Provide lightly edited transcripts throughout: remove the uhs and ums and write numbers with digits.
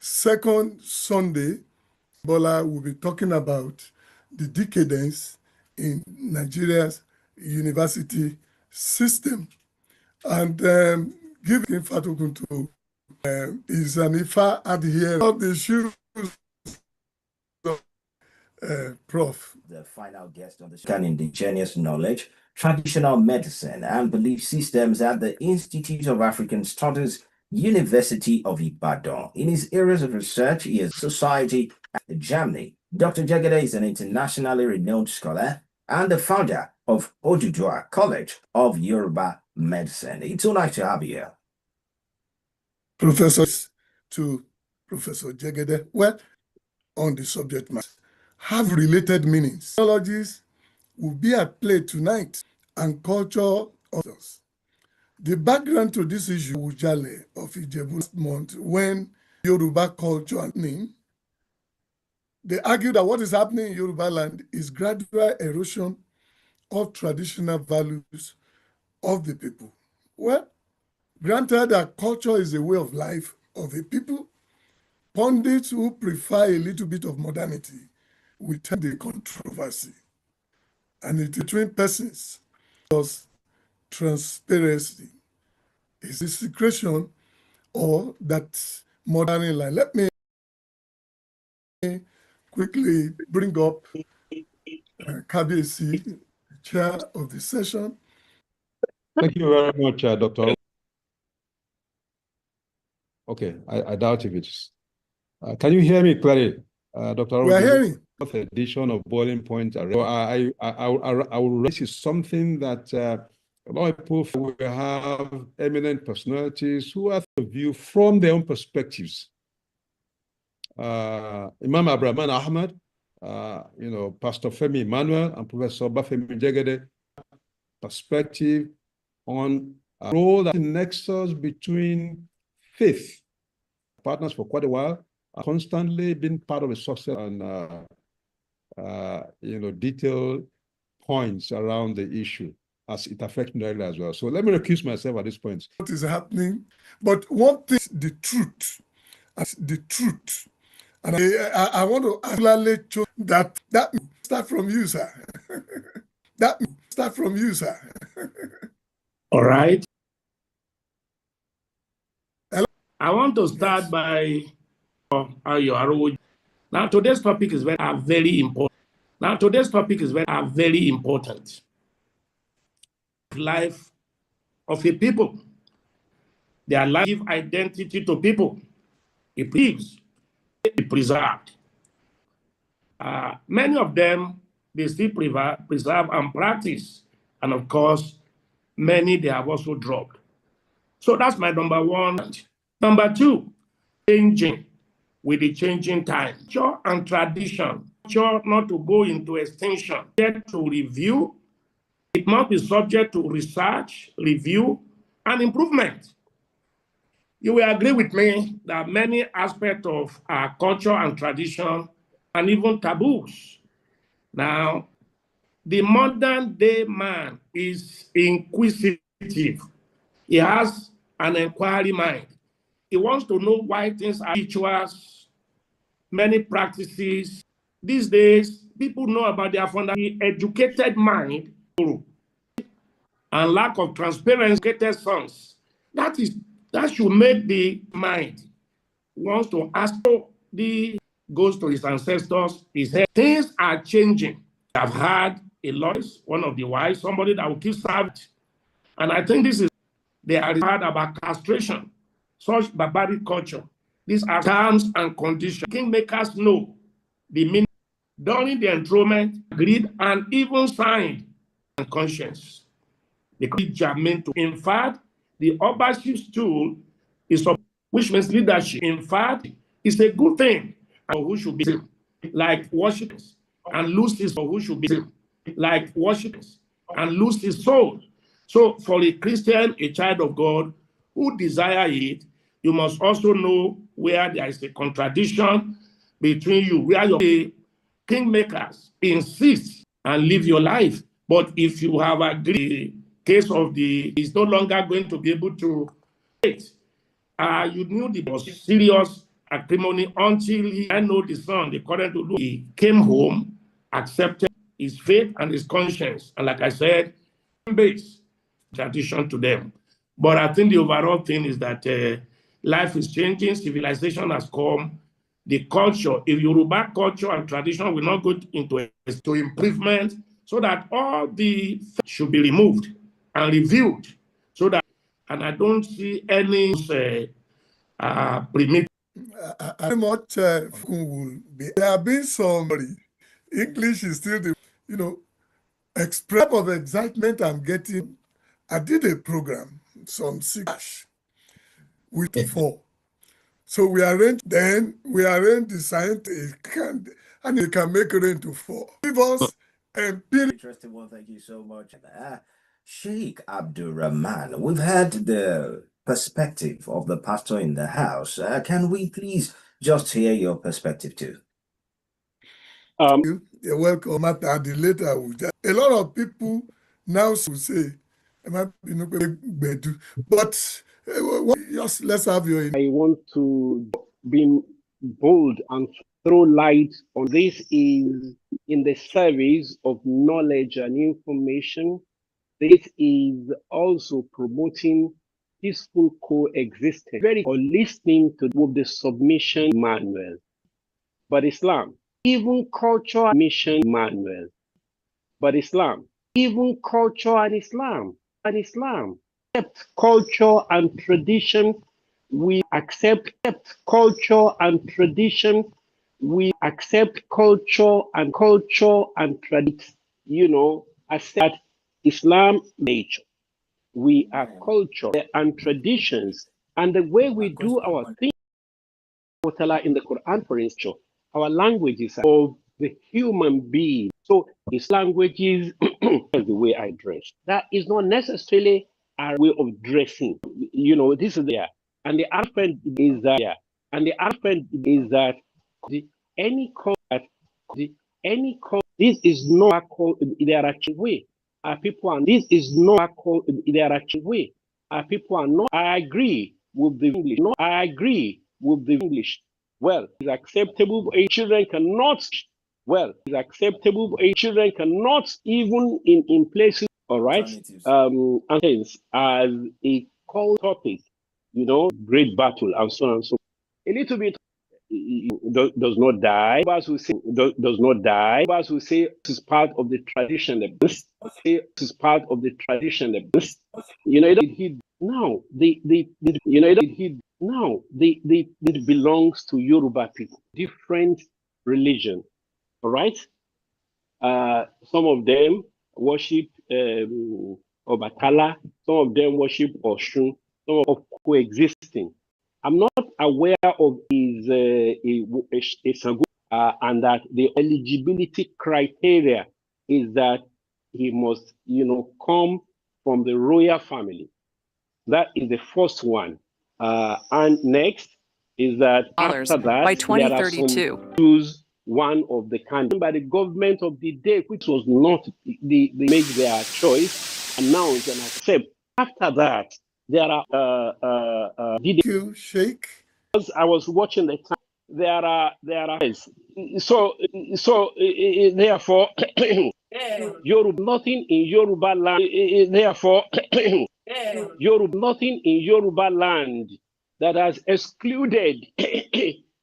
second Sunday, Bola will be talking about the decadence in Nigeria's university system. And giving Fatokunto is an Ifa adherent of the shoes of Prof. The final guest on the show, indigenous knowledge, traditional medicine, and belief systems at the Institute of African Studies, University of Ibadan. In his areas of research, he is society and Germany. Dr. Jegede is an internationally renowned scholar and the founder of Oduduwa College of Yoruba Medicine. It's so nice to have you here. Professors to Professor Jegede, well, on the subject matter, have related meanings. Technologies will be at play tonight and culture others. The background to this issue, Ujale of Ijebu last month, when Yoruba culture happening, they argue that what is happening in Yoruba land is gradual erosion of traditional values of the people. Well, granted that culture is a way of life of a people, pundits who prefer a little bit of modernity will tend the controversy. And it's between persons, because transparency is the secretion or that modern line. Let me quickly bring up Kabiyesi, chair of the session. Thank you very much, Dr. Okay, I doubt if it's... can you hear me clearly, Dr. We are hearing. Edition of Boiling Point. I will raise something that a lot of people will have eminent personalities who have to view from their own perspectives. Imam Abrahman Ahmad, Pastor Femi Emmanuel and Professor Bafemi Jegede perspective on a role that nexus between faith. Partners for quite a while, constantly been part of a success and detailed points around the issue as it affects me as well. So let me recuse myself at this point. What is happening? But one thing, the truth, and I want to actually show that start from you, sir. That start from you, sir. All right. Hello? I want to start by Arowojolu. Now, today's topic is very important. Life of a people. Their life give identity to people. It lives, it preserved. Many of them, they still preserve and practice. And of course, many they have also dropped. So that's my number one. Number two, changing with the changing time. Culture and tradition. Culture not to go into extinction. Yet to review. It must be subject to research, review, and improvement. You will agree with me that many aspects of our culture and tradition and even taboos. Now, the modern day man is inquisitive. He has an inquiry mind. He wants to know why things are rituals, many practices. These days, people know about their fundamental educated mind and lack of transparency, sons. That should make the mind wants to ask, goes to his ancestors. He said, things are changing. I've had a lot, one of the wives, somebody that will keep serving. And I think they are hard about castration, such barbaric culture. These are terms and conditions. Kingmakers know the meaning during the enthronement, agreed, and even signed and conscience. The to, in fact, the Obaship's tool is, which means leadership. In fact, it's a good thing. And who should be like worship and lose his, or who should be like worship and lose his soul. So for a Christian, a child of God who desire it, you must also know where there is a contradiction between you, where your kingmakers insist and live your life. But if you have agreed, case of is no longer going to be able to you knew the most serious acrimony until I know the son, according to Luke, he came home, accepted his faith and his conscience. And like I said, base tradition to them. But I think the overall thing is that life is changing, civilization has come, the culture, if Yoruba culture and tradition will not go into improvement, so that all the should be removed and reviewed, so that, and I don't see any primitive. Very much will be. There have been some. English is still the, express of excitement I'm getting. I did a program, some 6 with 4. So we arranged the scientists and they can make it into 4. Give us empirical. Interesting one. Thank you so much. Sheikh Abdul Rahman, we've had the perspective of the pastor in the house. Can we please just hear your perspective too? You're welcome. At the later, a lot of people now will say, but just let's have your. I want to be bold and throw light on this. Is in the service of knowledge and information. This is also promoting peaceful coexistence, or listening to with the submission manual. But Islam, even culture mission manual. But Islam, even culture and Islam, accept culture and tradition. We accept culture and tradition. We accept culture and tradition. Accept Islam nature. We are culture and traditions, and the way we do our things. In the Quran, for instance, our languages of the human being. So his languages is the way I dress. That is not necessarily our way of dressing. This is there. And the argument is that, this is not their actual way. Our people are, this is not their actual way. Our people are not. I agree with the English. No, I agree with the English. Well, it's acceptable, but children cannot. Well, it's acceptable, but children cannot, even in places. All right. And as a call topic, great battle and so on and so. A little bit does not die. Others will say does not die. Others will say this is part of the tradition. This is part of the tradition. It belongs to Yoruba people, different religion. All right. Some of them worship Obatala. Some of them worship Oshun. Some of coexisting. I'm not aware of his and that the eligibility criteria is that he must, come from the royal family. That is the first one. And next is that after that, by 2032, choose one of the candidates by the government of the day, which was not they make their choice, announce and accept. After that, there are Thank you, Sheikh. I was watching the time. There are so therefore Yoruba, nothing in Yoruba land. Therefore Yoruba, nothing in Yoruba land that has excluded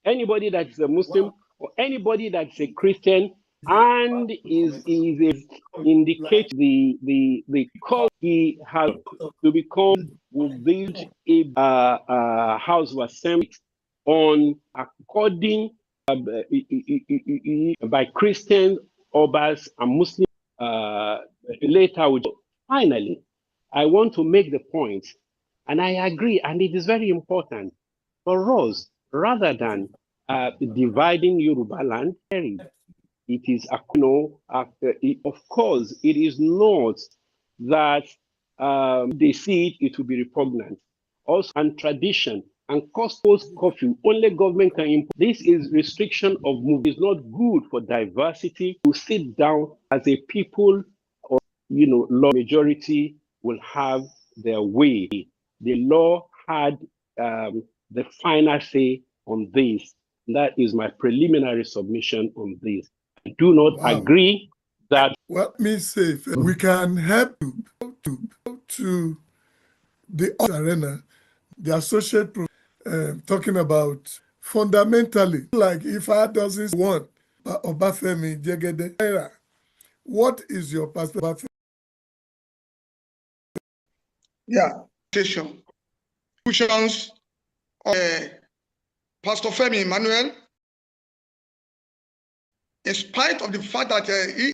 anybody that is a Muslim or anybody that's a Christian and is indicate the call he has to become will build a house of assembly on according by Christians, Obas, and Muslims. Later, finally, I want to make the point, and I agree, and it is very important for us, rather than dividing Yoruba land, it is, of course, it is not that they see it will be repugnant. Also, and tradition and cost curfew, only government can impose. This is restriction of movement. It's not good for diversity to sit down as a people, or law majority will have their way. The law had the final say on this. That is my preliminary submission on this. I do not agree that. Well, let me say, if we can help to the arena, the associate talking about fundamentally, like if I doesn't want Obafemi Jegede, what is your perspective? Yeah, questions. Pastor Femi Emmanuel, in spite of the fact that he